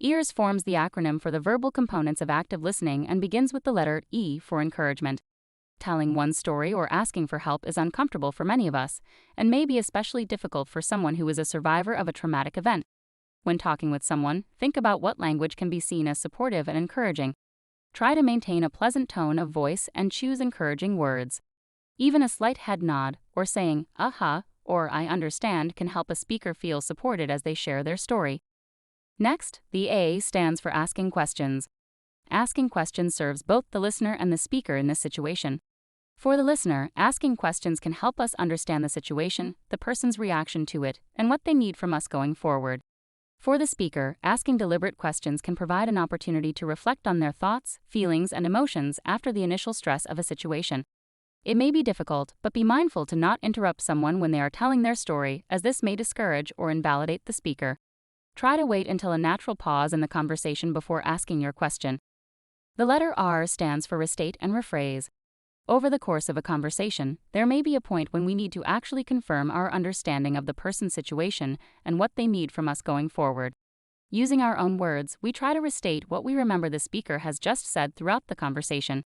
EARS forms the acronym for the verbal components of active listening and begins with the letter E for encouragement. Telling one's story or asking for help is uncomfortable for many of us, and may be especially difficult for someone who is a survivor of a traumatic event. When talking with someone, think about what language can be seen as supportive and encouraging. Try to maintain a pleasant tone of voice and choose encouraging words. Even a slight head nod, or saying, "Aha," or "I understand," can help a speaker feel supported as they share their story. Next, the A stands for asking questions. Asking questions serves both the listener and the speaker in this situation. For the listener, asking questions can help us understand the situation, the person's reaction to it, and what they need from us going forward. For the speaker, asking deliberate questions can provide an opportunity to reflect on their thoughts, feelings, and emotions after the initial stress of a situation. It may be difficult, but be mindful to not interrupt someone when they are telling their story, as this may discourage or invalidate the speaker. Try to wait until a natural pause in the conversation before asking your question. The letter R stands for restate and rephrase. Over the course of a conversation, there may be a point when we need to actually confirm our understanding of the person's situation and what they need from us going forward. Using our own words, we try to restate what we remember the speaker has just said throughout the conversation.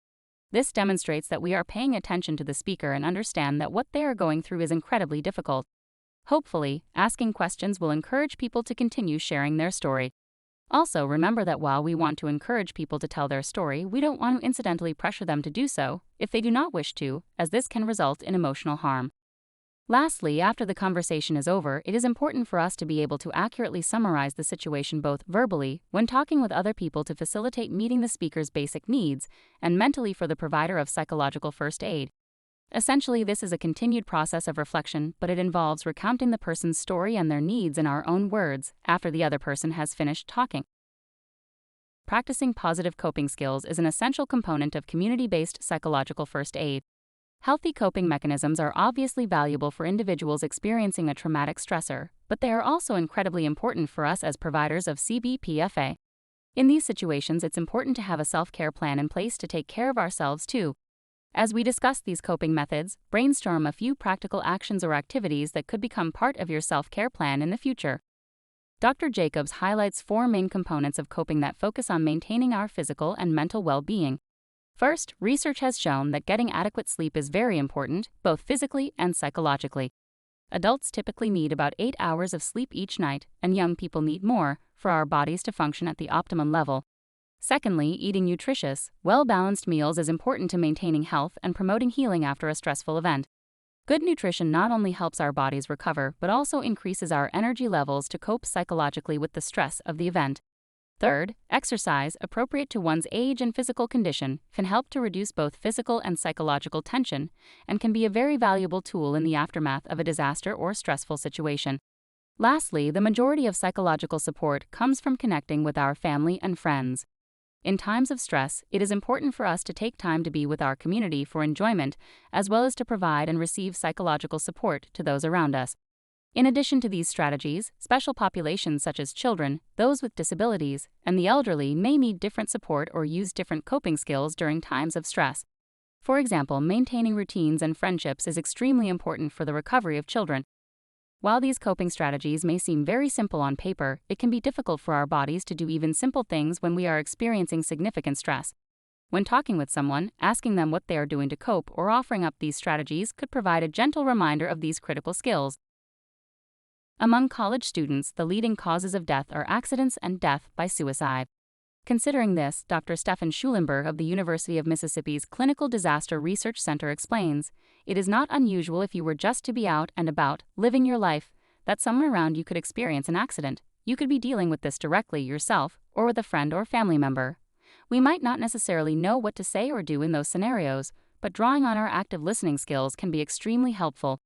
This demonstrates that we are paying attention to the speaker and understand that what they are going through is incredibly difficult. Hopefully, asking questions will encourage people to continue sharing their story. Also, remember that while we want to encourage people to tell their story, we don't want to incidentally pressure them to do so if they do not wish to, as this can result in emotional harm. Lastly, after the conversation is over, it is important for us to be able to accurately summarize the situation both verbally, when talking with other people to facilitate meeting the speaker's basic needs, and mentally for the provider of psychological first aid. Essentially, this is a continued process of reflection, but it involves recounting the person's story and their needs in our own words after the other person has finished talking. Practicing positive coping skills is an essential component of community-based psychological first aid. Healthy coping mechanisms are obviously valuable for individuals experiencing a traumatic stressor, but they are also incredibly important for us as providers of CBPFA. In these situations, it's important to have a self-care plan in place to take care of ourselves too. As we discuss these coping methods, brainstorm a few practical actions or activities that could become part of your self-care plan in the future. Dr. Jacobs highlights 4 main components of coping that focus on maintaining our physical and mental well-being. First, research has shown that getting adequate sleep is very important, both physically and psychologically. Adults typically need about 8 hours of sleep each night, and young people need more for our bodies to function at the optimum level. Secondly, eating nutritious, well-balanced meals is important to maintaining health and promoting healing after a stressful event. Good nutrition not only helps our bodies recover, but also increases our energy levels to cope psychologically with the stress of the event. Third, exercise, appropriate to one's age and physical condition, can help to reduce both physical and psychological tension, and can be a very valuable tool in the aftermath of a disaster or stressful situation. Lastly, the majority of psychological support comes from connecting with our family and friends. In times of stress, it is important for us to take time to be with our community for enjoyment, as well as to provide and receive psychological support to those around us. In addition to these strategies, special populations such as children, those with disabilities, and the elderly may need different support or use different coping skills during times of stress. For example, maintaining routines and friendships is extremely important for the recovery of children. While these coping strategies may seem very simple on paper, it can be difficult for our bodies to do even simple things when we are experiencing significant stress. When talking with someone, asking them what they are doing to cope or offering up these strategies could provide a gentle reminder of these critical skills. Among college students, the leading causes of death are accidents and death by suicide. Considering this, Dr. Stefan Schulenberg of the University of Mississippi's Clinical Disaster Research Center explains, "It is not unusual if you were just to be out and about, living your life, that someone around you could experience an accident. You could be dealing with this directly yourself or with a friend or family member. We might not necessarily know what to say or do in those scenarios, but drawing on our active listening skills can be extremely helpful."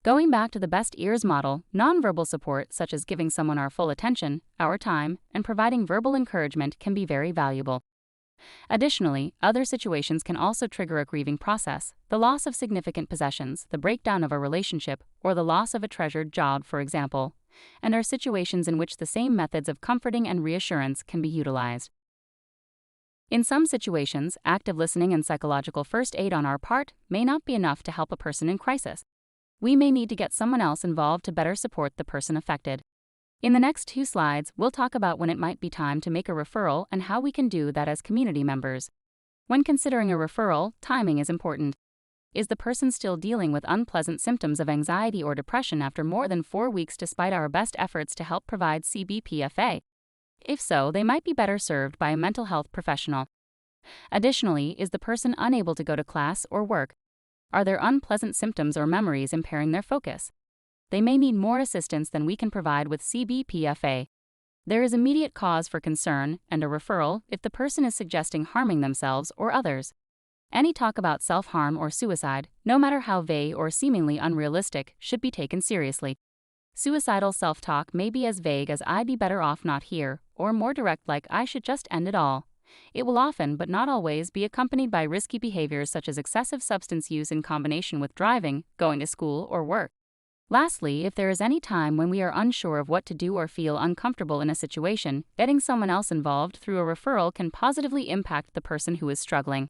Going back to the best ears model, nonverbal support such as giving someone our full attention, our time, and providing verbal encouragement can be very valuable. Additionally, other situations can also trigger a grieving process, the loss of significant possessions, the breakdown of a relationship, or the loss of a treasured job, for example, and are situations in which the same methods of comforting and reassurance can be utilized. In some situations, active listening and psychological first aid on our part may not be enough to help a person in crisis. We may need to get someone else involved to better support the person affected. In the next 2 slides, we'll talk about when it might be time to make a referral and how we can do that as community members. When considering a referral, timing is important. Is the person still dealing with unpleasant symptoms of anxiety or depression after more than 4 weeks despite our best efforts to help provide CBPFA? If so, they might be better served by a mental health professional. Additionally, is the person unable to go to class or work? Are there unpleasant symptoms or memories impairing their focus? They may need more assistance than we can provide with CBPFA. There is immediate cause for concern and a referral if the person is suggesting harming themselves or others. Any talk about self-harm or suicide, no matter how vague or seemingly unrealistic, should be taken seriously. Suicidal self-talk may be as vague as "I'd be better off not here," or more direct like "I should just end it all." It will often, but not always, be accompanied by risky behaviors such as excessive substance use in combination with driving, going to school, or work. Lastly, if there is any time when we are unsure of what to do or feel uncomfortable in a situation, getting someone else involved through a referral can positively impact the person who is struggling.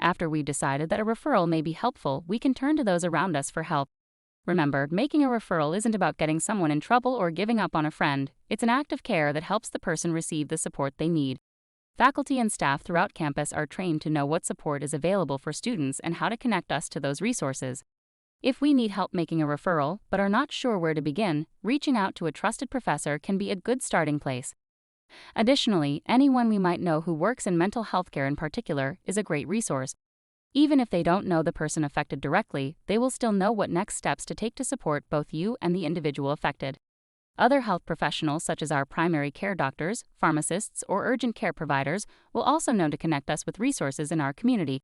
After we've decided that a referral may be helpful, we can turn to those around us for help. Remember, making a referral isn't about getting someone in trouble or giving up on a friend. It's an act of care that helps the person receive the support they need. Faculty and staff throughout campus are trained to know what support is available for students and how to connect us to those resources. If we need help making a referral, but are not sure where to begin, reaching out to a trusted professor can be a good starting place. Additionally, anyone we might know who works in mental health care in particular is a great resource. Even if they don't know the person affected directly, they will still know what next steps to take to support both you and the individual affected. Other health professionals, such as our primary care doctors, pharmacists, or urgent care providers, will also know to connect us with resources in our community.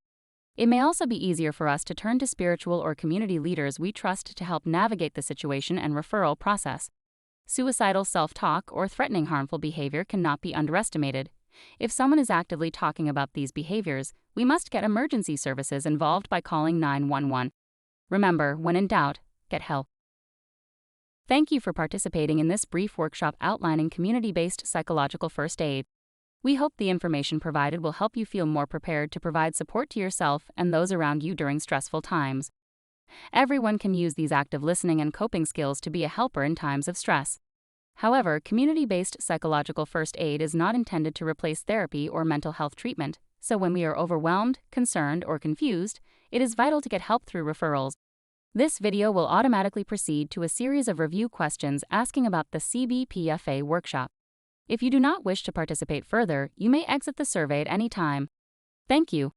It may also be easier for us to turn to spiritual or community leaders we trust to help navigate the situation and referral process. Suicidal self-talk or threatening harmful behavior cannot be underestimated. If someone is actively talking about these behaviors, we must get emergency services involved by calling 911. Remember, when in doubt, get help. Thank you for participating in this brief workshop outlining community-based psychological first aid. We hope the information provided will help you feel more prepared to provide support to yourself and those around you during stressful times. Everyone can use these active listening and coping skills to be a helper in times of stress. However, community-based psychological first aid is not intended to replace therapy or mental health treatment, so when we are overwhelmed, concerned, or confused, it is vital to get help through referrals. This video will automatically proceed to a series of review questions asking about the CBPFA workshop. If you do not wish to participate further, you may exit the survey at any time. Thank you.